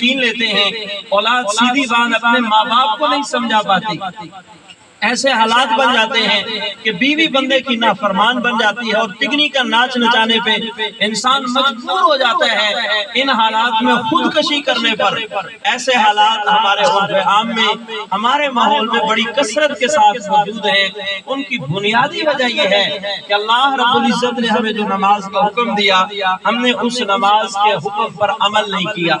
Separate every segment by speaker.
Speaker 1: چھین لیتے ہیں، اولاد سیدھی بات اپنے ماں باپ کو نہیں سمجھا پاتی، ایسے حالات بن جاتے ہیں کہ بیوی بندے کی نافرمان بن جاتی ہے، اور تگنی کا ناچ نچانے پہ انسان مجبور ہو جاتا ہے ان حالات میں خودکشی کرنے پر۔ ایسے حالات ہمارے عرف عام میں، ہمارے ماحول میں بڑی کثرت کے ساتھ موجود ہیں۔ ان کی بنیادی وجہ یہ ہے کہ اللہ رب العزت نے ہمیں جو نماز کا حکم دیا، ہم نے اس نماز کے حکم پر عمل نہیں کیا۔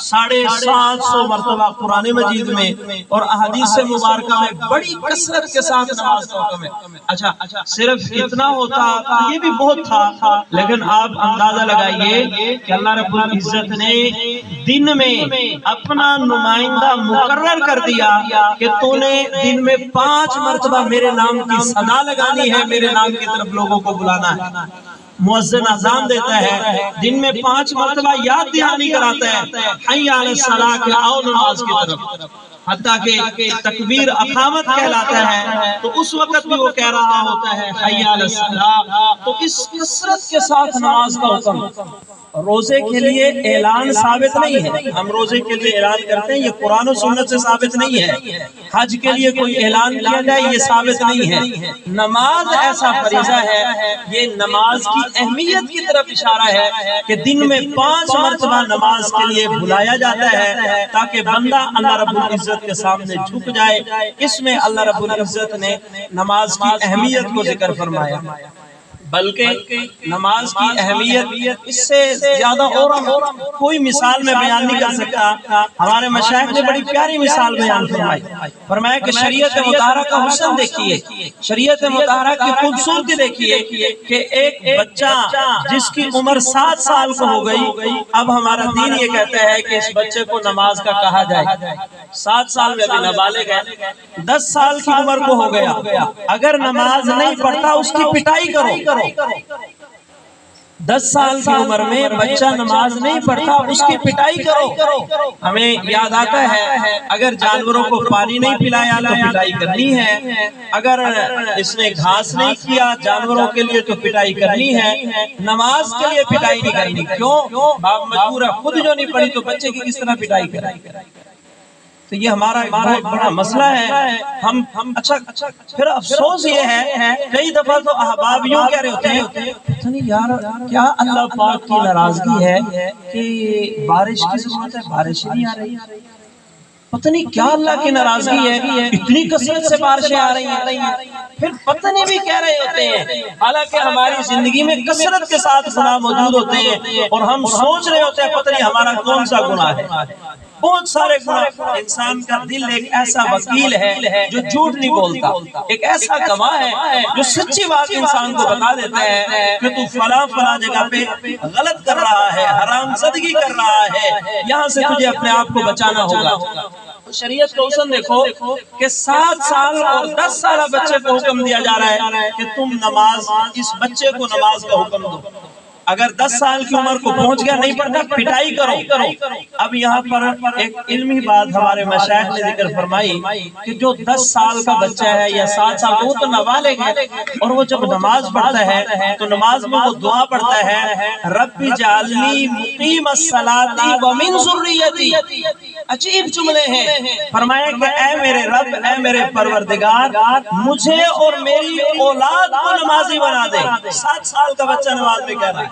Speaker 1: 750 مرتبہ قرآن مجید میں اور احادیث مبارکہ میں بڑی کثرت کے ساتھ نماز کا حکم ہے۔ اچھا صرف اتنا ہوتا تو یہ بھی بہت تھا، لیکن آپ اندازہ لگائیے کہ اللہ رب العزت نے دن میں اپنا نمائندہ مقرر کر دیا کہ تو نے دن میں 5 مرتبہ میرے نام کی صدا لگانی ہے، میرے نام کی طرف لوگوں کو بلانا ہے۔ مؤذن اذان دیتا ہے، دن میں 5 مرتبہ یاد دہانی کراتا ہے، حی علی الصلاۃ کہ آؤ نماز کی طرف، حتیٰ کہ تکبیر اقامت کہلاتا ہے تو اس وقت بھی وہ کہہ رہا ہوتا ہے حی علی الصلاۃ۔ تو اس کثرت کے ساتھ نماز کا حکم روزے کے لیے اعلان ثابت نہیں ہے، ہم روزے کے لیے اعلان کرتے ہیں، یہ قرآن و سنت سے ثابت نہیں ہے۔ حج کے لیے کوئی اعلان کیا جائے یہ ثابت نہیں ہے۔ نماز ایسا فریضہ ہے، یہ نماز کی اہمیت کی طرف اشارہ ہے کہ دن میں 5 مرتبہ نماز کے لیے بلایا جاتا ہے تاکہ بندہ اللہ رب العزت کے سامنے جھک جائے۔ اس میں اللہ رب العزت نے نماز کی اہمیت کو ذکر فرمایا، بلکہ نماز کی اہمیت اس سے زیادہ اور کوئی مثال میں بیان نہیں کر سکتا۔ ہمارے مشائخ نے بڑی پیاری مثال بیان فرمائی، فرمایا کہ شریعت مطہرہ کا حسن دیکھیے، شریعت مطہرہ کی خوبصورتی دیکھیے کہ ایک بچہ جس کی عمر 7 سال کو ہو گئی، اب ہمارا دین یہ کہتا ہے کہ اس بچے کو نماز کا کہا جائے۔ 7 سال میں ابھی نابالغ ہے، 10 سال کی عمر کو ہو گیا، اگر نماز نہیں پڑھتا اس کی پٹائی کرو۔ 10 سال کی عمر میں بچہ نماز نہیں پڑھتا اس کی پٹائی کرو۔ ہمیں یاد آتا ہے اگر جانوروں کو پانی نہیں پلایا تو پٹائی کرنی ہے، اگر اس نے گھاس نہیں کیا جانوروں کے لیے تو پٹائی کرنی ہے، نماز کے لیے پٹائی نہیں کرنی۔ کیوں؟ باپ مجبور ہے، خود جو نہیں پڑھی تو بچے کی کس طرح پٹائی کرے؟ تو یہ ہمارا ایک بہت بڑا مسئلہ ہے۔ اچھا پھر افسوس یہ ہے کئی دفعہ تو احباب یوں کہہ رہے ہوتے ہیں پتہ نہیں یار کیا اللہ پاک کی ناراضگی ہے کہ بارش کی ضرورت ہے، بارش نہیں آ رہی، پتہ نہیں کیا اللہ کی ناراضگی ہے، اتنی کثرت سے بارشیں آ رہی ہیں۔ پھر پتہ نہیں بھی کہہ رہے ہوتے ہیں، حالانکہ ہماری زندگی میں کثرت کے ساتھ گناہ موجود ہوتے ہیں اور ہم سوچ رہے ہوتے ہیں پتہ نہیں ہمارا کون سا گناہ ہے۔ بہت سارے گناہ۔ انسان کا دل ایک ایسا وکیل ہے جو جھوٹ نہیں بولتا، ایک ایسا گواہ ہے جو سچی بات انسان کو بتا دیتا ہے کہ تو فلاں فلاں جگہ پہ غلط کر رہا ہے، حرام زدگی کر رہا ہے، یہاں سے تجھے اپنے آپ کو بچانا ہوگا۔ شریعت کا حسن دیکھو کہ 7 سال اور 10 سالہ بچے کو حکم دیا جا رہا ہے کہ تم نماز، اس بچے کو نماز کا حکم دو۔ اگر 10 سال کی عمر کو پہنچ گیا نہیں پڑھتا پٹائی کرو۔ اب یہاں پر ایک علمی بات ہمارے مشائخ نے ذکر فرمائی کہ جو 10 سال کا بچہ ہے یا 7 سال کا، وہ تو نابالغ ہے، اور وہ جب نماز پڑھتا ہے تو نماز میں وہ دعا پڑھتا ہے رب اجعلنی مقیم الصلاۃ ومن ذریتی۔ عجیب جملے ہیں، فرمایا کہ اے میرے رب، اے میرے پروردگار، مجھے اور میری اولاد کو نمازی بنا دے۔ 7 سال کا بچہ نماز میں کہہ رہا ہے۔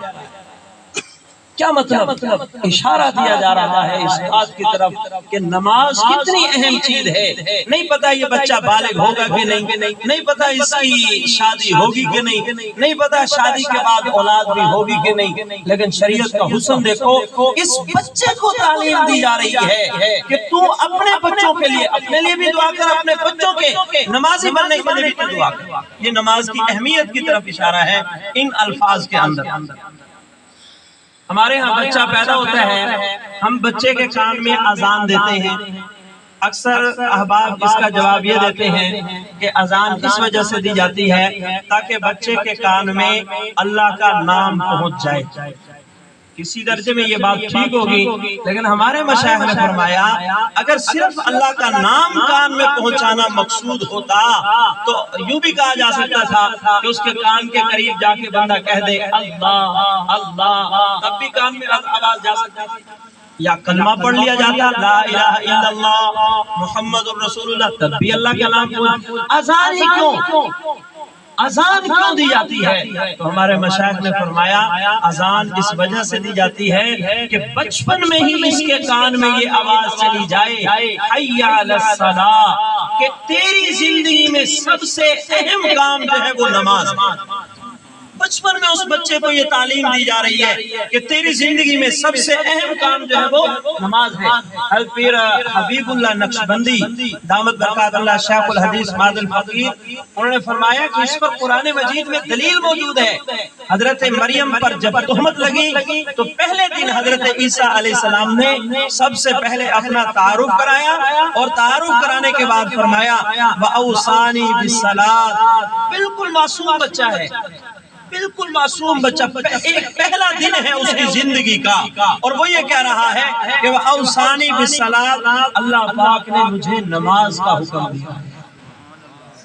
Speaker 1: کیا مطلب؟ اشارہ دیا جا رہا ہے اس بات کی طرف کہ نماز کتنی اہم چیز ہے۔ نہیں پتا یہ بچہ بالغ ہوگا کہ نہیں پتا اس کی شادی ہوگی کہ نہیں پتا شادی کے بعد اولاد بھی ہوگی کہ نہیں، لیکن شریعت کا حسن دیکھو، اس بچے کو تعلیم دی جا رہی ہے کہ تو اپنے بچوں کے لیے، اپنے لیے بھی دعا کر، اپنے بچوں کے نمازی بننے کے لیے بھی دعا کر۔ یہ نماز کی اہمیت کی طرف اشارہ ہے ان الفاظ کے اندر۔ ہمارے ہاں بچہ پیدا ہوتا ہے، ہم بچے کے کان میں اذان دیتے ہیں۔ اکثر احباب اس کا جواب یہ دیتے ہیں کہ اذان اس وجہ سے دی جاتی ہے تاکہ بچے کے کان میں اللہ کا نام پہنچ جائے۔ کسی درجے میں یہ بات ٹھیک ہوگی، لیکن ہمارے مشائخ نے فرمایا اگر صرف اللہ کا نام کان میں پہنچانا مقصود ہوتا تو یوں بھی کہا جا سکتا تھا کہ اس کے کان کے قریب جا کے بندہ کہہ دے اللہ اللہ، تب بھی کان میں آواز جا سکتا تھی۔ یا کلمہ پڑھ لیا جاتا لا الہ الا اللہ محمد الرسول اللہ، تب بھی اللہ کا نام پڑھ. اذان ہی کیوں؟ اذان کیوں دی جاتی ہے؟ تو ہمارے مشائخ نے فرمایا اذان اس وجہ سے دی جاتی ہے کہ بچپن میں ہی اس کے کان میں یہ آواز چلی جائے حی علی الصلاۃ، کہ تیری زندگی میں سب سے اہم کام جو ہے وہ نماز ہے. بچپن میں اس بچے کو یہ تعلیم دی جا رہی ہے کہ تیری زندگی میں سب سے اہم کام جو ہے وہ نماز ہے. حضرت پیر حبیب اللہ نقشبندی دامت برکات اللہ شیخ الحدیث ماد الفقیر، انہوں نے فرمایا کہ اس پر قرآن مجید میں دلیل موجود ہے. حضرت مریم پر جب تہمت لگی تو پہلے دن حضرت عیسیٰ علیہ السلام نے سب سے پہلے اپنا تعارف کرایا، اور تعارف کرانے کے بعد فرمایا وَأَوْصَانِي بِالصَّلَاةِ. بالکل معصوم بچہ ہے، بالکل معصوم بچہ، ایک پہلا دن ہے اس کی زندگی کا، اور وہ یہ کہہ رہا ہے کہ وَأَوْصَانِي بِالصَّلَاةِ، اللہ پاک نے مجھے نماز کا حکم دیا.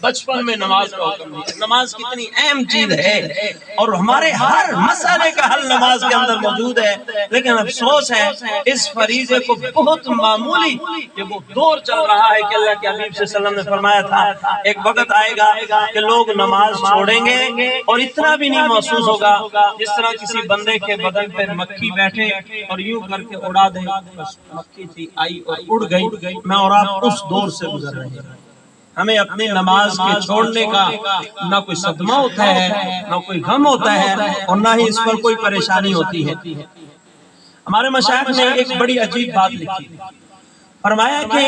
Speaker 1: بچپن میں نماز کا حکم دیا. نماز کتنی اہم چیز ہے، اور ہمارے ہر مسئلے کا حل نماز کے اندر موجود ہے. لیکن افسوس ہے اس فریضے کو بہت معمولی، کہ وہ دور چل رہا ہے کہ اللہ کے حبیب صلی اللہ علیہ وسلم نے فرمایا تھا ایک وقت آئے گا کہ لوگ نماز چھوڑیں گے اور اتنا بھی نہیں محسوس ہوگا جس طرح کسی بندے کے بدن پہ مکھی بیٹھے اور یوں کر کے اڑا دے. بس مکھی تھی آئی اور اڑ گئی. میں اور آپ اس دور سے گزر رہے ہیں. ہمیں اپنی نماز کے چھوڑنے کا نہ کوئی صدمہ ہوتا ہے، نہ کوئی غم ہوتا ہے، اور نہ ہی اس پر کوئی پریشانی ہوتی ہے. ہمارے مشائخ نے ایک بڑی عجیب بات لکھی، فرمایا کہ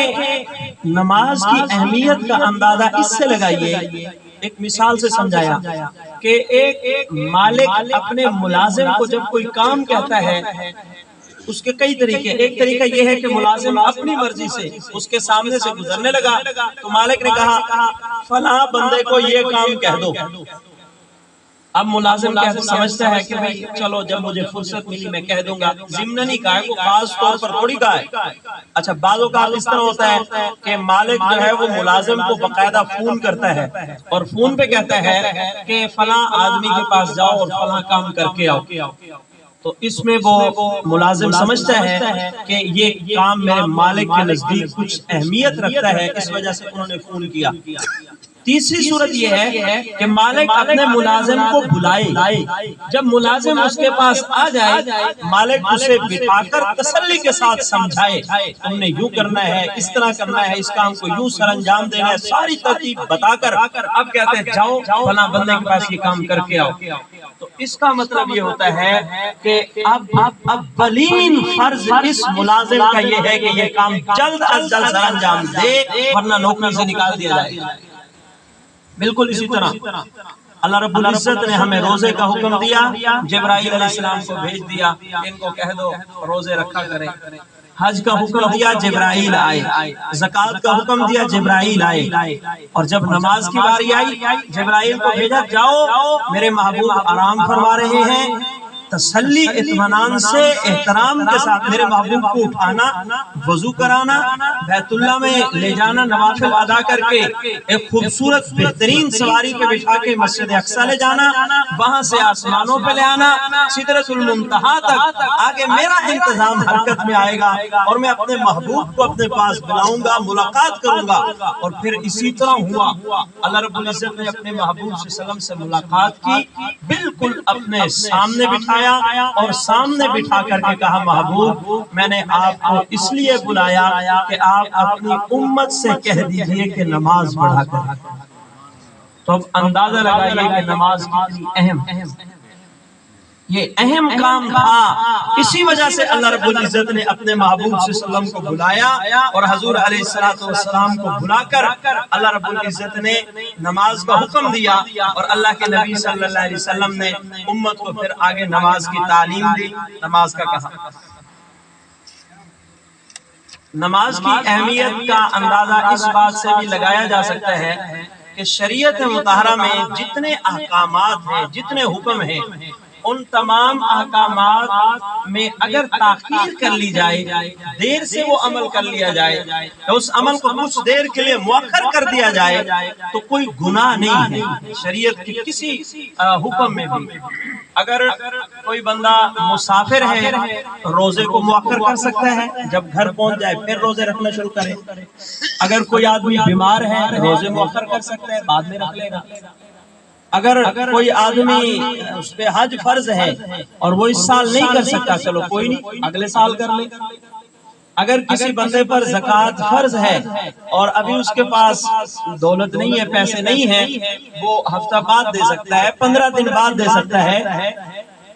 Speaker 1: نماز کی اہمیت کا اندازہ اس سے لگائیے، ایک مثال سے سمجھایا کہ ایک مالک اپنے ملازم کو جب کوئی کام کہتا ہے، اس کے کئی طریقے. ایک طریقہ یہ ہے کہ ملازم اپنی مرضی سے اس کے سامنے سے گزرنے لگا تو مالک نے کہا فلاں بندے کو یہ کام کہہ دو. اب ملازم سمجھتا ہے کہ بھئی چلو جب مجھے فرصت ملی میں کہہ دوں گا. ضمن نہیں کہا ہے، وہ خاص طور پر تھوڑی کہا ہے. اچھا بعض اوقات اس طرح ہوتا ہے کہ مالک جو ہے وہ ملازم کو باقاعدہ فون کرتا ہے اور فون پہ کہتا ہے کہ فلاں آدمی کے پاس جاؤ اور فلاں کام کر کے آؤ. تو اس میں وہ ملازم سمجھتا ہے کہ یہ کام میرے مالک کے نزدیک کچھ اہمیت رکھتا ہے، اس وجہ سے انہوں نے فون کیا. تیسری صورت یہ ہے کہ مالک اپنے ملازم کو بلائے، جب ملازم اس کے پاس آ جائے مالک اسے بٹھا کر تسلی کے ساتھ سمجھائے تم نے یوں کرنا ہے، اس طرح کرنا ہے، اس کام کو یوں سر انجام دینا ہے، ساری ترتیب بتا کر اب کہتے ہیں جاؤ فلاں بندے کے پاس یہ کام کر کے آؤ. تو اس کا مطلب یہ ہوتا ہے کہ اب اولین فرض اس ملازم کا یہ ہے کہ یہ کام جلد از جلد سر انجام دے ورنہ نوکری سے نکال دیا جائے. بالکل اسی طرح اللہ رب العزت نے ہمیں روزے کا حکم دیا، جبرائیل علیہ السلام کو بھیج دیا ان کو کہہ دو روزے رکھا کریں. حج کا حکم دیا، جبرائیل آئے. زکوٰۃ کا حکم دیا، جبرائیل آئے. اور جب نماز کی باری آئی جبرائیل کو بھیجا جاؤ میرے محبوب آرام فرما رہے ہیں، تسلی اطمینان سے احترام کے ساتھ میرے محبوب کو اٹھانا، وضو کرانا، بیت اللہ میں لے جانا، نوافل ادا کر کے ایک خوبصورت بہترین سواری پہ بٹھا کے مسجد اقصی لے جانا، وہاں سے آسمانوں پہ لے آنا، سدرۃ المنتہا تک آگے میرا انتظام حرکت میں آئے گا اور میں اپنے محبوب کو اپنے پاس بلاؤں گا، ملاقات کروں گا. اور پھر اسی طرح ہوا. اللہ رب العزت نے اپنے محبوب صلی اللہ علیہ وسلم سے ملاقات کی، بالکل اپنے سامنے بٹھایا اور سامنے بٹھا کر کے کہا محبوب میں نے آپ کو اس لیے بلایا کہ آپ اپنی امت سے کہہ دیجئے کہ نماز پڑھا کریں. تو اب اندازہ لگائیے کہ نماز کتنی اہم ہے. یہ اہم کام تھا، اسی وجہ سے اللہ رب العزت نے اپنے محبوب صلی اللہ علیہ وسلم کو بلایا اور حضور علیہ السلام کو بلا کر اللہ رب العزت نے نماز کا حکم دیا. اور اللہ کے نبی صلی اللہ علیہ وسلم نے امت کو پھر آگے نماز کی تعلیم دی، نماز کا کہا. نماز کی اہمیت کا اندازہ اس بات سے بھی لگایا جا سکتا ہے کہ شریعت مطہرہ میں جتنے احکامات ہیں، جتنے حکم ہیں، ان تمام احکامات میں اگر تاخیر کر لی جائے، دیر سے وہ عمل کر لیا جائے، اس عمل کو کچھ دیر کے لیے مؤخر کر دیا جائے تو کوئی گناہ نہیں ہے شریعت کی کسی حکم میں بھی. اگر کوئی بندہ مسافر ہے روزے کو مؤخر کر سکتا ہے، جب گھر پہنچ جائے پھر روزے رکھنا شروع کرے۔ اگر کوئی آدمی بیمار ہے روزے مؤخر کر سکتا ہے، بعد میں رکھ لے گا۔ اگر کوئی آدمی اس پہ حج فرض ہے اور وہ اس سال نہیں کر سکتا، چلو کوئی نہیں اگلے سال کر لے۔ اگر کسی بندے پر زکوٰۃ فرض ہے اور ابھی اس کے پاس دولت نہیں ہے، پیسے نہیں ہیں، وہ ہفتہ بعد دے سکتا ہے، 15 دن بعد دے سکتا ہے،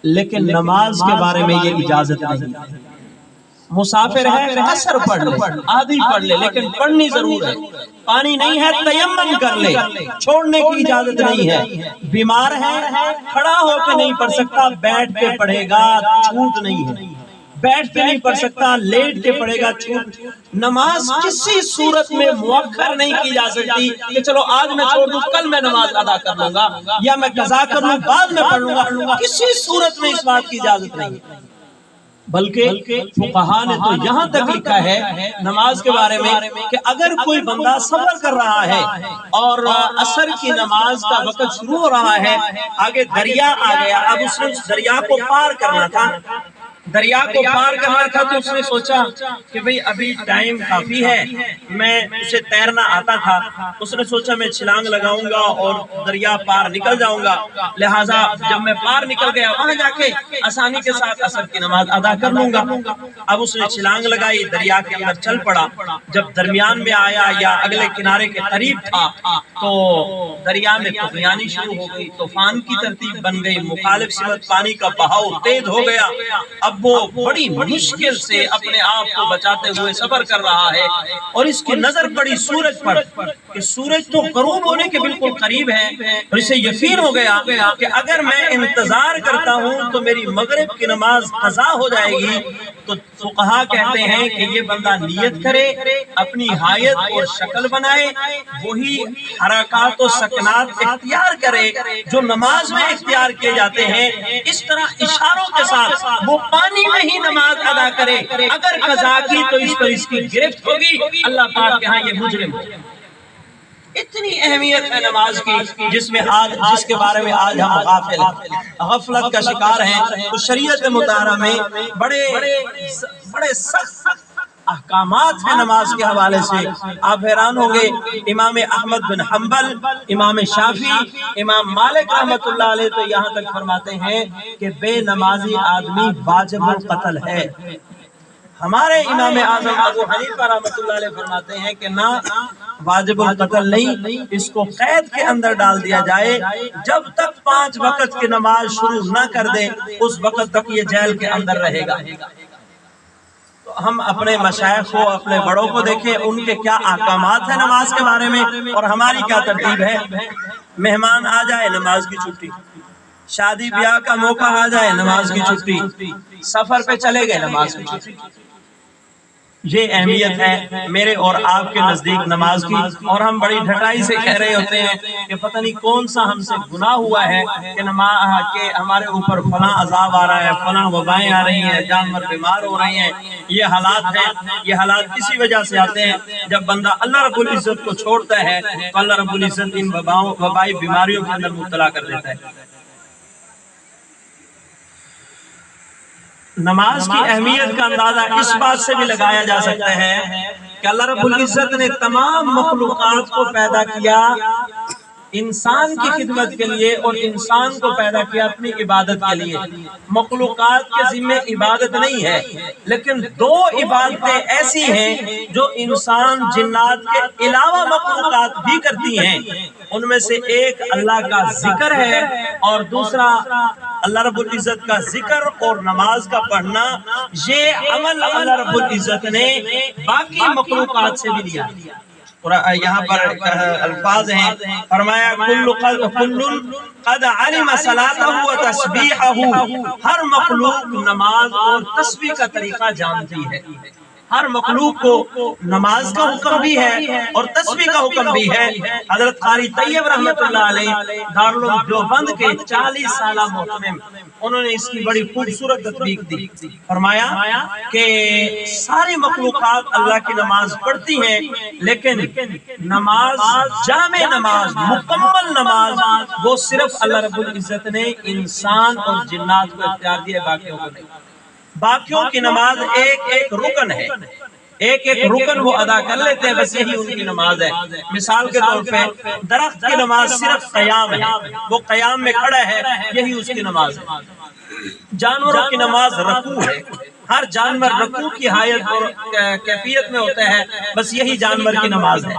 Speaker 1: لیکن نماز کے بارے میں یہ اجازت نہیں۔ مسافر ہے عصر پڑھ لے، آدھی پڑھ لے، لیکن پڑھنی ضرور ہے۔ پانی نہیں ہے تیمم کر لے، چھوڑنے کی اجازت نہیں ہے۔ بیمار ہے کھڑا ہو کے نہیں پڑھ سکتا، بیٹھ کے پڑھے گا، چھوٹ نہیں ہے۔ بیٹھ کے نہیں پڑھ سکتا، لیٹ کے پڑھے گا، چھوٹ۔ نماز کسی صورت میں مؤخر نہیں کی جا سکتی کہ چلو آج میں چھوڑ دوں کل میں نماز ادا کر لوں گا، یا میں قضا کر لوں بعد میں پڑھ لوں گا، کسی صورت میں اس بات کی اجازت نہیں۔ بلکہ فقہا نے تو یہاں تک لکھا ہے نماز کے بارے میں کہ اگر کوئی بندہ سفر کر رہا ہے اور عصر کی نماز کا وقت شروع ہو رہا ہے، آگے دریا آ گیا، اب اس نے دریا کو پار کرنا تھا، تو اس نے سوچا کہ بھئی ابھی ٹائم کافی ہے، میں اسے تیرنا آتا تھا، اس نے سوچا میں چھلانگ لگاؤں گا اور دریا پار نکل جاؤں گا، لہٰذا جب میں پار نکل گیا وہاں جا کے آسانی کے ساتھ عصر کی نماز ادا کر لوں گا۔ اب اس نے چھلانگ لگائی، دریا کے اندر چل پڑا، جب درمیان میں آیا یا اگلے کنارے کے قریب تھا تو دریا میں طغیانی شروع ہو گئی، طوفان کی ترتیب بن گئی، مخالف سمت پانی کا بہاؤ تیز ہو گیا۔ اب وہ بڑی مشکل سے اپنے آپ کو بچاتے ہوئے سفر کر رہا ہے، اور اس کی نظر پڑی سورج پر کہ سورج تو غروب ہونے کے بالکل قریب ہے، اور اسے یقین ہو گیا کہ اگر میں انتظار کرتا ہوں تو میری مغرب کی نماز قضا ہو جائے گی۔ تو فقہا کہتے ہیں کہ یہ بندہ نیت کرے، اپنی حایت اور شکل بنائے، وہی حرکات و سکنات اختیار کرے جو نماز میں اختیار کیے جاتے ہیں، اس طرح اشاروں کے ساتھ وہ پانی میں ہی نماز ادا کرے۔ اگر قضا کی تو اس پر اس کی گرفت ہوگی، اللہ پاک کے ہاں یہ مجرم ہوگا۔ اتنی اہمیت ہے نماز کی جس کے بارے میں آج ہم غفلت کا شکار ہیں۔ تو شریعت مطہرہ میں بڑے سخت احکامات ہیں نماز کے حوالے سے، آپ حیران ہوں گے۔ امام احمد بن حنبل، امام شافعی، امام مالک رحمۃ اللہ علیہ تو یہاں تک فرماتے ہیں کہ بے نمازی آدمی واجب القتل ہے۔ ہمارے امام اعظم ابو حنیفہ رحمۃ اللہ علیہ فرماتے ہیں کہ نہ، واجب القتل نہیں، اس کو قید کے اندر ڈال دیا جائے، جب تک 5 وقت کی نماز شروع نہ کر دے اس وقت تک یہ جیل کے اندر رہے گا۔ تو ہم اپنے مشائخ کو، اپنے بڑوں کو دیکھیں، ان کے کیا احکامات ہیں نماز کے بارے میں، اور ہماری کیا ترتیب ہے۔ مہمان آ جائے نماز کی چھٹی، شادی بیاہ کا موقع آ جائے نماز کی چھٹی، سفر پہ چلے گئے نماز کی چھٹی۔ یہ اہمیت ہے میرے اور آپ کے نزدیک نماز کی، اور ہم بڑی ڈھٹائی سے کہہ رہے ہوتے ہیں کہ پتہ نہیں کون سا ہم سے گناہ ہوا ہے کہ ہمارے اوپر فلاں عذاب آ رہا ہے، فلاں وبائیں آ رہی ہیں، جانور بیمار ہو رہے ہیں۔ یہ حالات ہیں، یہ حالات کسی وجہ سے آتے ہیں جب بندہ اللہ رب العزت کو چھوڑتا ہے تو اللہ رب العزت ان وبائی بیماریوں کے اندر مبتلا کر دیتا ہے۔ نماز کی اہمیت کا اندازہ اس بات سے بھی لگایا جا سکتا ہے کہ اللہ رب العزت نے تمام مخلوقات کو پیدا کیا انسان کی خدمت کے لیے، اور انسان کو پیدا کیا اپنی عبادت کے لیے۔ مخلوقات کے ذمہ عبادت نہیں ہے، لیکن 2 عبادتیں ایسی ہیں جو انسان جنات کے علاوہ مخلوقات بھی کرتی ہیں۔ ان میں سے ایک اللہ کا ذکر ہے، اور دوسرا اللہ رب العزت کا ذکر اور نماز کا پڑھنا۔ یہ عمل اللہ رب العزت نے باقی مخلوقات سے بھی لیا۔ یہاں پر الفاظ ہیں، فرمایا کل قد علم صلاته و تسبیحه، ہر مخلوق نماز اور تسبیح کا طریقہ جانتی ہے، ہر مخلوق کو نماز کا حکم بھی ہے اور تسبیح کا حکم بھی ہے۔ حضرت قاری طیب رحمت اللہ علیہ دارالعلوم دیوبند کے 40 سالہ محتمم، انہوں نے اس کی بڑی خوبصورت تطبیق دی۔ فرمایا کہ ساری مخلوقات اللہ کی نماز پڑھتی ہیں، لیکن نماز، جامع نماز، مکمل نماز، وہ صرف اللہ رب العزت نے انسان اور جنات کو اختیار دیا، باقیوں کو نہیں۔ باقیوں کی نماز ایک ایک رکن ہے، ایک ایک رکن وہ ادا کر لیتے ہیں، بس یہی ان کی نماز ہے۔ مثال کے طور پہ درخت کی نماز صرف قیام ہے، وہ قیام میں کھڑا ہے، یہی اس کی نماز ہے۔ جانوروں کی نماز رکوع ہے، ہر جانور رکوع کی حالت اور کیفیت میں ہوتا ہے، بس یہی جانور کی نماز ہے۔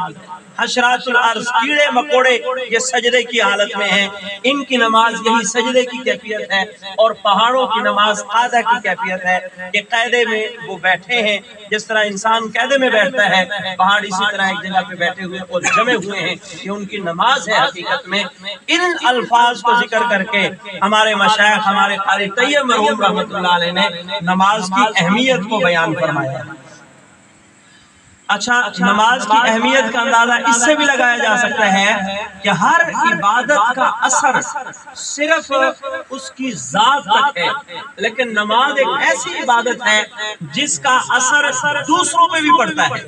Speaker 1: حشرات الارض، کیڑے مکوڑے، یہ سجدے کی حالت میں ہیں، ان کی نماز یہی سجدے کی کیفیت ہے۔ اور پہاڑوں کی نماز قاعدہ کی کیفیت ہے کہ قاعدے میں وہ بیٹھے ہیں، جس طرح انسان قاعدے میں بیٹھتا ہے، پہاڑ اسی طرح ایک جگہ پہ بیٹھے ہوئے اور جمے ہوئے ہیں، یہ ان کی نماز ہے حقیقت میں۔ ان الفاظ کو ذکر کر کے ہمارے مشائخ، ہمارے قاری طیب مرحوم رحمت اللہ علیہ نے نماز کی اہمیت کو بیان فرمایا۔ اچھا، نماز کی اہمیت کا اندازہ اس سے بھی لگایا جا سکتا ہے کہ ہر عبادت کا اثر صرف اس کی ذات تک ہے، لیکن نماز ایک ایسی عبادت ہے جس کا اثر دوسروں پہ بھی پڑتا ہے،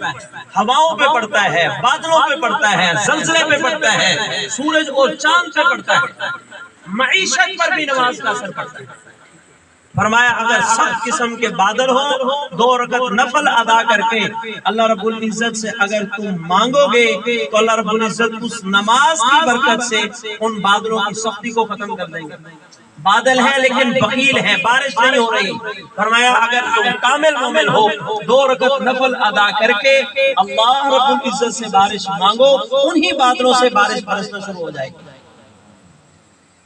Speaker 1: ہواؤں پہ پڑتا ہے، بادلوں پہ پڑتا ہے، زلزلے پہ پڑتا ہے، سورج اور چاند پہ پڑتا ہے، معیشت پر بھی نماز کا اثر پڑتا ہے۔ فرمایا اگر سخت قسم کے بادل ہو، 2 رکعت نفل ادا کر کے اللہ رب العزت سے اگر تم مانگو گے تو اللہ رب العزت اس نماز کی برکت سے ان بادلوں کی سختی کو ختم کر دیں گے۔ بادل ہیں لیکن بخیل ہیں، بارش نہیں ہو رہی، فرمایا اگر تم کامل مومن ہو، 2 رکعت نفل ادا کر کے اللہ رب العزت سے بارش مانگو، انہی بادلوں سے بارش برسنا شروع ہو جائے گی۔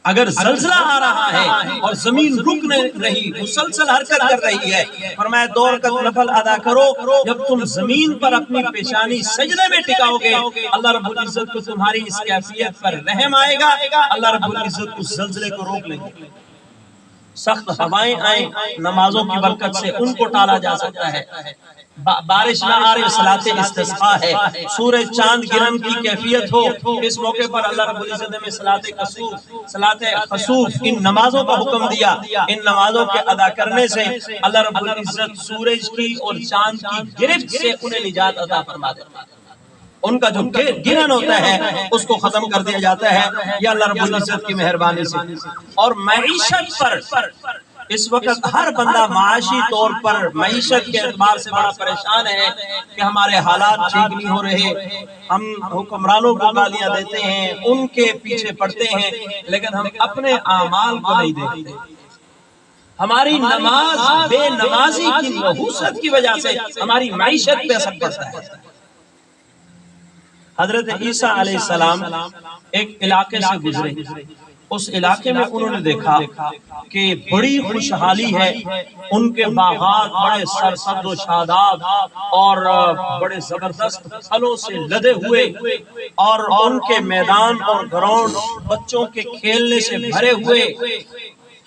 Speaker 1: اگر زلزلہ آ رہا ہے اور زمین رک نہیں رہی، مسلسل حرکت کر رہی ہے، فرمایا 2 رکعت نفل ادا کرو، جب تم زمین پر اپنی پیشانی سجدے میں ٹکاؤ گے، اللہ رب العزت کو تمہاری اس کیفیت پر رحم آئے گا، اللہ رب العزت اس زلزلے کو روک لیں گے۔ سخت ہوائیں آئیں، نمازوں کی برکت سے ان کو ٹالا جا سکتا ہے۔ بارش نہ آ رہی، صلاۃ استسقاء ہے، سورج چاند گرہن کی کیفیت ہو، اس موقع پر اللہ رب العزت نے صلاۃ کسوف، صلاۃ خسوف، ان نمازوں کا حکم دیا۔ ان نمازوں کے ادا کرنے سے اللہ رب العزت سورج کی اور چاند کی گرفت سے انہیں نجات عطا فرما دیتا ہے، ان کا جو گرہن ہوتا ہے اس کو ختم کر دیا جاتا ہے، یہ اللہ رب العزت کی مہربانی سے۔ اور معیشت پر اس وقت ہر بندہ معاشی طور پر معیشت کے اعتبار سے بڑا پریشان ہے کہ ہمارے حالات ٹھیک نہیں ہو رہے، ہم حکمرانوں کو گالیاں دیتے ہیں، ان کے پیچھے پڑتے ہیں، لیکن ہم اپنے اعمال کو نہیں دیکھتے۔ ہماری نماز، بے نمازی کی نحوست کی وجہ سے ہماری معیشت پہ اثر پڑتا ہے۔ حضرت عیسیٰ علیہ السلام ایک علاقے سے گزرے، اس علاقے میں انہوں نے دیکھا کہ بڑی خوشحالی ہے، ان کے باغات بڑے سرسبز و شاداب اور بڑے زبردست پھلوں سے لدے ہوئے، اور ان کے میدان اور گراؤنڈ بچوں کے کھیلنے سے بھرے ہوئے،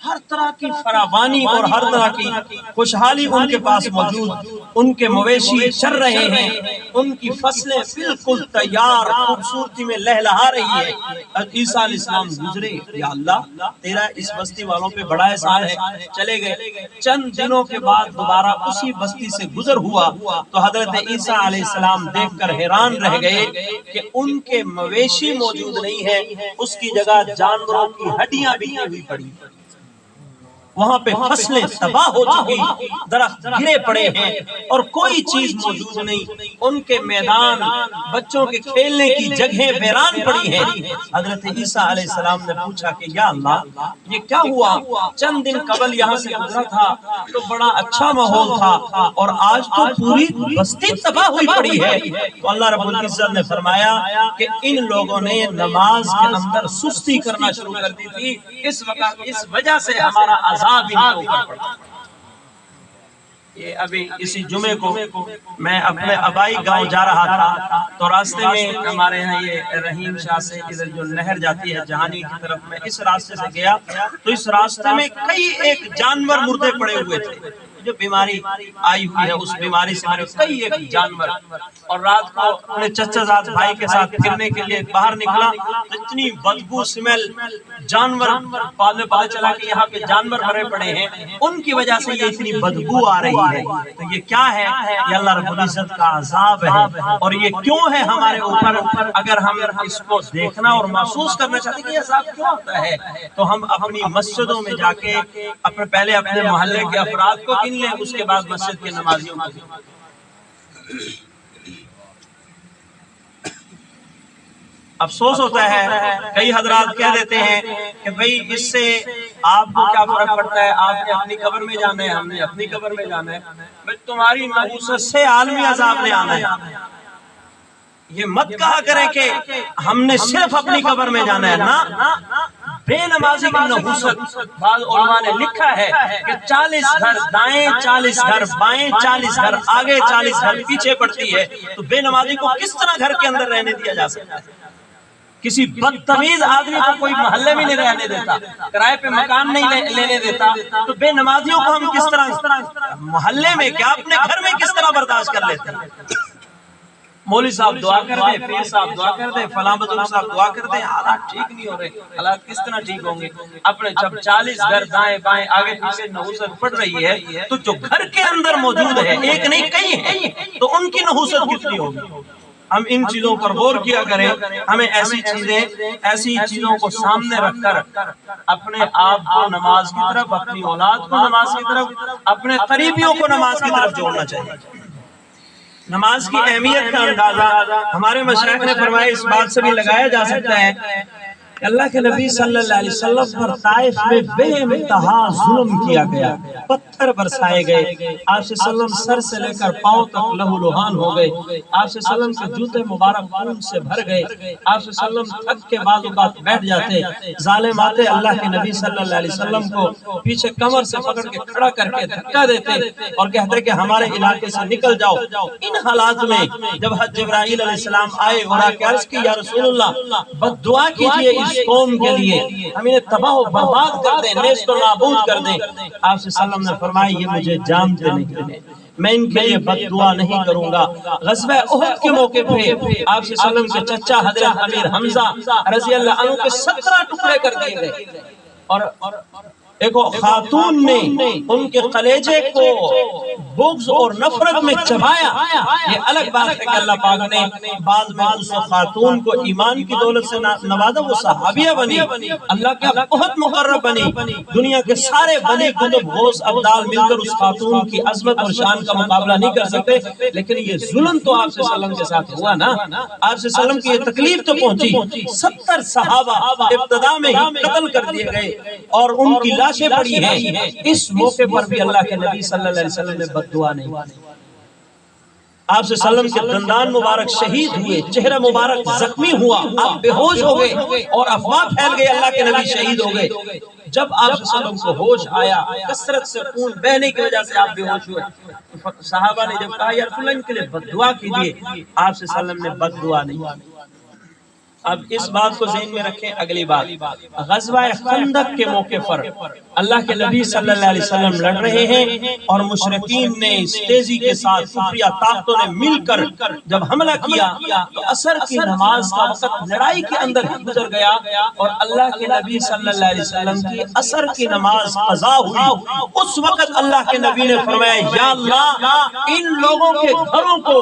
Speaker 1: ہر طرح کی فراوانی اور ہر طرح کی خوشحالی ان کے پاس موجود، ان کے مویشی چر رہے ہیں، ان کی فصلیں بالکل تیار، خوبصورتی میں لہلہا رہی ہے۔ عیسیٰ علیہ السلام گزرے، یا اللہ تیرا اس بستی والوں پہ بڑا احسان ہے، چلے گئے۔ چند دنوں کے بعد دوبارہ اسی بستی سے گزر ہوا تو حضرت عیسیٰ علیہ السلام دیکھ کر حیران رہ گئے کہ ان کے مویشی موجود نہیں ہے، اس کی جگہ جانوروں کی ہڈیاں بکھی ہوئی پڑی، وہاں پہ فصلیں تباہ ہو چکی، درخت گرے پڑے ہیں اور کوئی چیز موجود نہیں، ان کے میدان، بچوں کے کھیلنے کی جگہیں ویران پڑی ہیں۔ حضرت عیسیٰ علیہ السلام نے پوچھا کہ یا اللہ یہ کیا ہوا؟ چند دن قبل یہاں سے گزرا تھا تو بڑا اچھا ماحول تھا، اور آج تو پوری بستی تباہ ہوئی پڑی ہے۔ تو اللہ رب العزت نے فرمایا کہ ان لوگوں نے نماز کے اندر سستی کرنا شروع کر دی تھی، اس وقت اس وجہ سے ہمارا عذاب ان کے اوپر پڑا۔ یہ ابھی اسی جمعے کو میں اپنے آبائی گاؤں جا رہا تھا تو راستے میں ہمارے یہاں یہ رحیم شاہ سے ادھر جو نہر جاتی ہے جہانی کی طرف، میں اس راستے سے گیا تو اس راستے میں کئی ایک جانور مردے پڑے ہوئے تھے، جو بیماری آئی ہوئی ہے اس بیماری سے میرے کئی ایک جانور، اور رات کو اپنے چچا زاد بھائی کے ساتھ پھرنے کے لیے باہر نکلا، اتنی بدبو سمیل جانور، بعد میں پتہ چلا کہ یہاں پہ جانور مرے پڑے ہیں، ان کی وجہ سے یہ اتنی بدبو آ رہی ہے۔ تو یہ کیا ہے؟ یہ اللہ رب العزت کا عذاب ہے، اور یہ کیوں ہے ہمارے اوپر؟ اگر ہم اس کو دیکھنا اور محسوس کرنا چاہتے ہیں کہ یہ عذاب کیوں ہوتا ہے، تو ہم اپنی مسجدوں میں جا کے پہلے اپنے محلے کے افراد کو گن لیں، اس کے بعد مسجد کے نمازیوں کو گن لیں۔ افسوس ہوتا ہے کئی حضرات کہہ دیتے ہیں کہ بھئی اس سے آپ کو کیا فرق پڑتا ہے، آپ نے اپنی قبر میں جانا ہے، ہم نے اپنی قبر میں جانا ہے، بھئی تمہاری نحوست سے عالمی عذاب نے آنا ہے۔ یہ مت کہا کریں کہ ہم نے صرف اپنی قبر میں جانا ہے، نا، بے نمازی کی نحوست، بعض علماء نے لکھا ہے کہ 40 گھر دائیں، 40 گھر بائیں، 40 گھر آگے، 40 گھر پیچھے پڑتی ہے، تو بے نمازی کو کس طرح گھر کے اندر رہنے دیا جا سکتا ہے؟ کسی بدتمیز آدمی کو کوئی محلے میں نہیں رہنے دیتا، کرائے پہ مکان نہیں لینے دیتا، تو بے نمازیوں کو ہم کس طرح محلے میں کیا اپنے گھر میں کس طرح برداشت کر لیتے ہیں؟ مولوی صاحب دعا کر دے، پیر صاحب دعا کر دے، فلاں بزرگ صاحب دعا کر دے، حالات ٹھیک نہیں ہو رہے، حالات کس طرح ٹھیک ہوں گے؟ اپنے جب 40 گھر دائیں بائیں آگے پیچھے نحوست پڑ رہی ہے، تو جو گھر کے اندر موجود ہے، ایک نہیں کئی ہیں، تو ان کی نحوست کتنی ہوگی؟ ہم ان چیزوں پر غور کیا کریں، ہمیں ایسی چیزوں کو سامنے رکھ کر اپنے آپ کو نماز کی طرف، اپنی اولاد کو نماز کی طرف، اپنے قریبیوں کو نماز کی طرف جوڑنا چاہیے۔ نماز کی اہمیت کا اندازہ ہمارے مشائخ نے فرمایا اس بات سے بھی لگایا جا سکتا ہے کہ اللہ کے نبی صلی اللہ علیہ وسلم پر طائف میں بے انتہا ظلم کیا گیا، پتھر برسائے گئے، آپ صلی اللہ علیہ وسلم سر سے لے کر پاؤں تک لہو لہان ہو گئے، آپ صلی اللہ علیہ وسلم کے جوتے مبارک خون سے بھر گئے، آپ صلی اللہ علیہ وسلم تھک کے بعض اوقات بیٹھ جاتے، ظالم آتے اللہ کے نبی صلی اللہ علیہ وسلم کو پیچھے کمر سے پکڑ کے کھڑا کر کے دھکا دیتے اور کہتے کہ ہمارے علاقے سے نکل جاؤ۔ ان حالات میں جب حضرت جبرائیل علیہ السلام آئے اور آ کے عرض کی یا رسول اللہ بد دعا کیجئے اس قوم کے لیے، ہم انہیں تباہ و برباد کر دیں، نیست و نابود کر دیں، آپ صلی اللہ علیہ وسلم نے فرمایا یہ مجھے جانتے نہیں، میں ان کے لیے بد دعا نہیں کروں گا۔ غزوہ احد کے موقع پہ آپ صلی اللہ علیہ وسلم کے چچا حضرت امیر حمزہ رضی اللہ عنہ کے 17 ٹکڑے کر دیے گئے، اور ایک خاتون نے ان کے کلیجے کو بغض اور نفرت میں چبایا۔ یہ الگ بات ہے کہ اللہ پاک نے بعض میں اس خاتون کو ایمان کی دولت سے نوازا، وہ صحابیہ بنی، اللہ کا بہت مقرب بنی، دنیا کے سارے ولی کتب غوث ابدال مل کر اس خاتون کی عظمت اور شان کا مقابلہ نہیں کر سکتے، لیکن یہ ظلم تو آپ صلی اللہ علیہ وسلم کے ساتھ ہوا نا، آپ صلی اللہ علیہ وسلم کی یہ تکلیف تو پہنچی، 70 صحابہ ابتدا میں ہی قتل کر دیے گئے اور ان کی لاشیں پڑی ہیں۔ اس موقع پر بھی اللہ کے نبی صلی اللہ علیہ وسلم نے بد دعا نہیں، آپ صلی اللہ علیہ وسلم کے دندان مبارک شہید ہوئے، چہرہ مبارک زخمی ہوا، آپ بے ہوش ہو گئے اور افواہ پھیل گئے اللہ کے نبی شہید ہو گئے۔ جب آپ صلی اللہ علیہ وسلم کو ہوش آیا، کثرت سے خون بہنے کی وجہ سے آپ بے ہوش ہوئے، صحابہ نے جب کہا یا رسول اللہ ان کے لیے بد دعا کیجئے، آپ صلی اللہ علیہ وسلم نے بد دعا نہیں۔ اب اس بات کو ذہن میں رکھیں، اگلی بات غزوہ خندق کے موقع پر اللہ کے نبی صلی اللہ علیہ وسلم لڑ رہے ہیں اور مشرکین نے اس تیزی کے ساتھ خفیہ طاقتوں نے مل کر جب حملہ کیا تو عصر کی نماز کا وقت لڑائی کے اندر ہی گزر گیا اور اللہ کے نبی صلی اللہ علیہ وسلم کی عصر کی نماز قضا ہوئی۔ اس وقت اللہ کے نبی نے فرمایا یا اللہ ان لوگوں کے گھروں کو،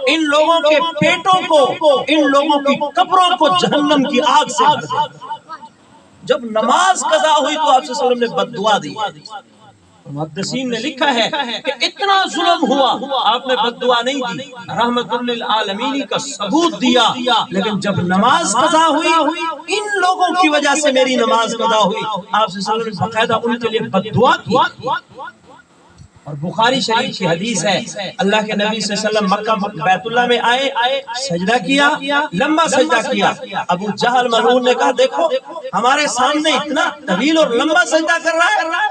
Speaker 1: ان لوگوں کے پیٹوں کو، ان لوگوں کی قبروں کو جہنم کی آگ سے بھر دے۔ جب نماز قضا ہوئی تو آپ صلی اللہ علیہ وسلم نے بد دعا دی۔ محدثین نے لکھا ہے کہ اتنا ظلم ہوا، آپ نے بد دعا نہیں دی، رحمت للعالمین کا ثبوت دیا، لیکن جب نماز قضا ہوئی ان لوگوں کی وجہ سے میری نماز قضا ہوئی، آپ صلی اللہ علیہ وسلم نے باقاعدہ ان کے لیے بد دعا کی۔ اور بخاری شریف کی حدیث ہے اللہ کے نبی صلی اللہ علیہ وسلم مکہ بیت اللہ میں آئے، سجدہ کیا، لمبا سجدہ کیا، ابو جہل ملعون نے کہا دیکھو ہمارے سامنے اتنا طویل اور لمبا سجدہ کر رہا ہے،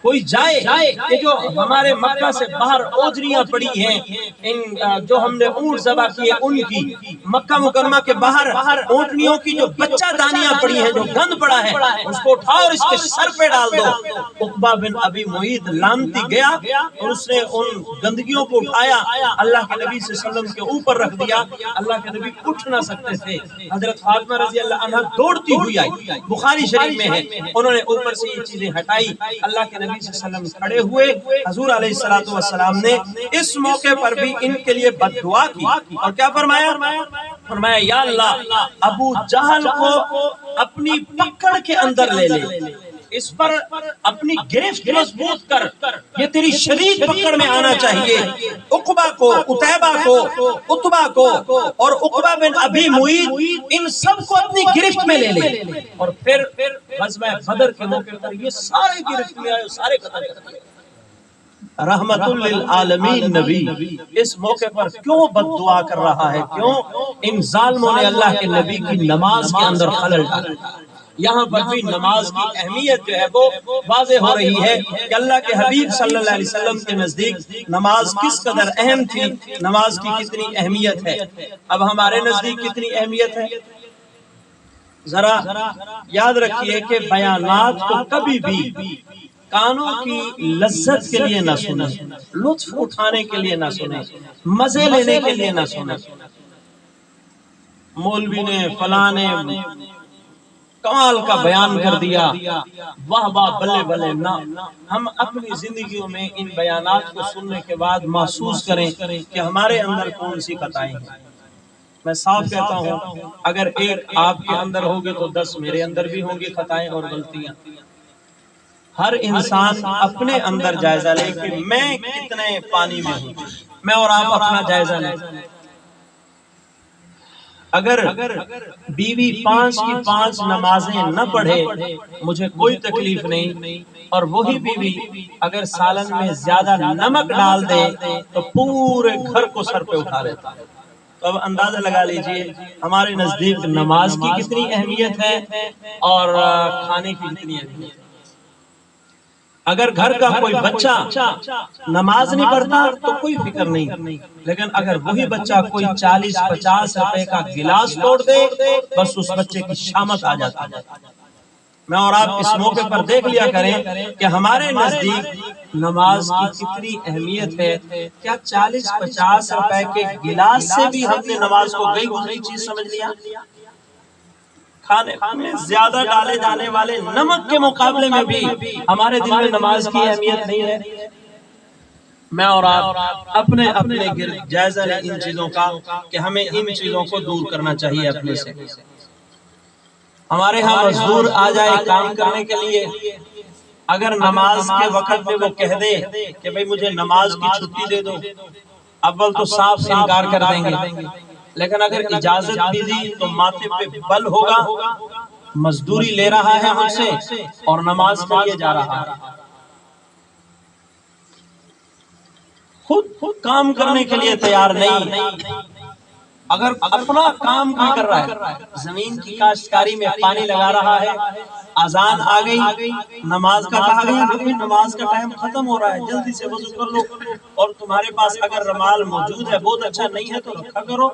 Speaker 1: کوئی جائے کہ جو ہمارے مکہ سے باہر اوجریاں پڑی ہیں، ان جو ہم نے اونٹ ذبح کیے ان کی، مکہ مکرمہ کے باہر اونٹنیوں کی جو بچہ دانیاں پڑی ہیں، جو گند پڑا ہے، اس کو اٹھاؤ اور اس کے سر پہ ڈال دو۔ عقبہ بن ابی معیط لامتی گیا اور اس نے ان گندگیوں کو اٹھایا، اللہ کے نبی صلی اللہ علیہ وسلم کے اوپر رکھ دیا۔ اللہ کے نبی اٹھ نہ سکتے تھے، حضرت فاطمہ رضی اللہ عنہ دوڑتی ہوئی آئی، بخاری شریف میں ہے، انہوں نے اوپر سے یہ چیزیں ہٹائی، اللہ کے نبی صلی اللہ علیہ وسلم کھڑے ہوئے، حضور علیہ السلام نے اس موقع پر بھی ان کے لیے بد دعا کی، اور کیا فرمایا؟ فرمایا یا اللہ ابو جہل کو اپنی پکڑ کے اندر لے لے، اس پر اپنی گرفت مضبوط کر، یہ تیری شدید پکڑ میں آنا چاہیے۔ عقبہ کو، عتیبہ کو، عتبہ کو اور عقبہ بن ابی معیط، ان سب کو اپنی گرفت میں لے لے، اور پھر غزوہ بدر کے موقع پر یہ سارے گرفت میں آئے، سارے قتل کر دیے۔ رحمت للعالمین نبی اس موقع پر کیوں بد دعا کر رہا ہے؟ کیوں؟ ان ظالموں نے اللہ کے نبی کی نماز کے اندر خلل ڈالا۔ یہاں پر بھی نماز کی اہمیت جو ہے وہ واضح ہو رہی ہے کہ اللہ کے حبیب صلی اللہ علیہ وسلم کے نزدیک نماز کس قدر اہم تھی، نماز کی کتنی اہمیت ہے۔ اب ہمارے نزدیک کتنی اہمیت ہے؟ ذرا یاد رکھیے کہ بیانات کو کبھی بھی کانوں کی لذت کے لیے نہ سنیں، لطف اٹھانے کے لیے نہ سنیں، مزے لینے کے لیے نہ سنیں۔ مولوی نے فلاں نے کمال کا بیان کر دیا، واہ واہ بلے بلے، نہ، ہم اپنی زندگیوں میں ان بیانات کو سننے کے بعد محسوس کریں کہ ہمارے اندر کون سی خطائیں ہیں۔ میں صاف کہتا ہوں اگر ایک آپ کے اندر ہوگی تو 10 میرے اندر بھی ہوں گی خطائیں اور غلطیاں۔ ہر انسان اپنے اندر جائزہ لے کہ میں کتنے پانی میں ہوں، میں اور آپ اپنا جائزہ لیں۔ اگر بیوی 5 کی 5 نمازیں نہ پڑھے مجھے کوئی تکلیف نہیں، اور وہی بیوی اگر سالن میں زیادہ نمک ڈال دے تو پورے گھر کو سر پہ اٹھا لیتا ہے۔ تو اب اندازہ لگا لیجئے ہمارے نزدیک نماز کی کتنی اہمیت ہے اور کھانے کی کتنی اہمیت ہے۔ اگر گھر کا کوئی بچہ نماز نہیں پڑھتا تو کوئی فکر نہیں، لیکن اگر وہی بچہ کوئی 40-50 روپے کا گلاس توڑ دے بس اس بچے کی شامت آ جاتی ہے۔ میں اور آپ اس موقع پر دیکھ لیا کریں کہ ہمارے نزدیک نماز کی کتنی اہمیت ہے۔ کیا 40-50 روپے کے گلاس سے بھی ہم نے نماز کو گئی گزری چیز سمجھ لیا؟ کھانے میں زیادہ ڈالے جانے والے نمک کے مقابلے میں بھی ہمارے دل میں نماز کی اہمیت نہیں ہے۔ میں اور آپ اپنے گرد جائزہ لیں ان چیزوں کا کہ ہمیں ان چیزوں کو دور کرنا چاہیے اپنے سے۔ ہمارے ہاں مزدور آ جائے کام کرنے کے لیے، اگر نماز کے وقت میں وہ کہہ دے کہ بھئی مجھے نماز کی چھٹی دے دو، اول تو صاف انکار کر دیں گے، لیکن اگر اجازت بھی دی تو ماتھے پہ بل ہوگا، مزدوری لے رہا ہے ہم سے اور نماز کے لیے جا رہا ہے۔ خود کام کرنے کے لیے تیار نہیں، اگر اپنا کام بھی کر رہا ہے، زمین کی کاشتکاری میں پانی لگا رہا ہے، اذان آ گئی، نماز کا کہا گیا، نماز کا ٹائم ختم ہو رہا ہے، جلدی سے وضو کر لو، اور تمہارے پاس اگر رومال موجود ہے بہت اچھا، نہیں ہے تو رکھا کرو،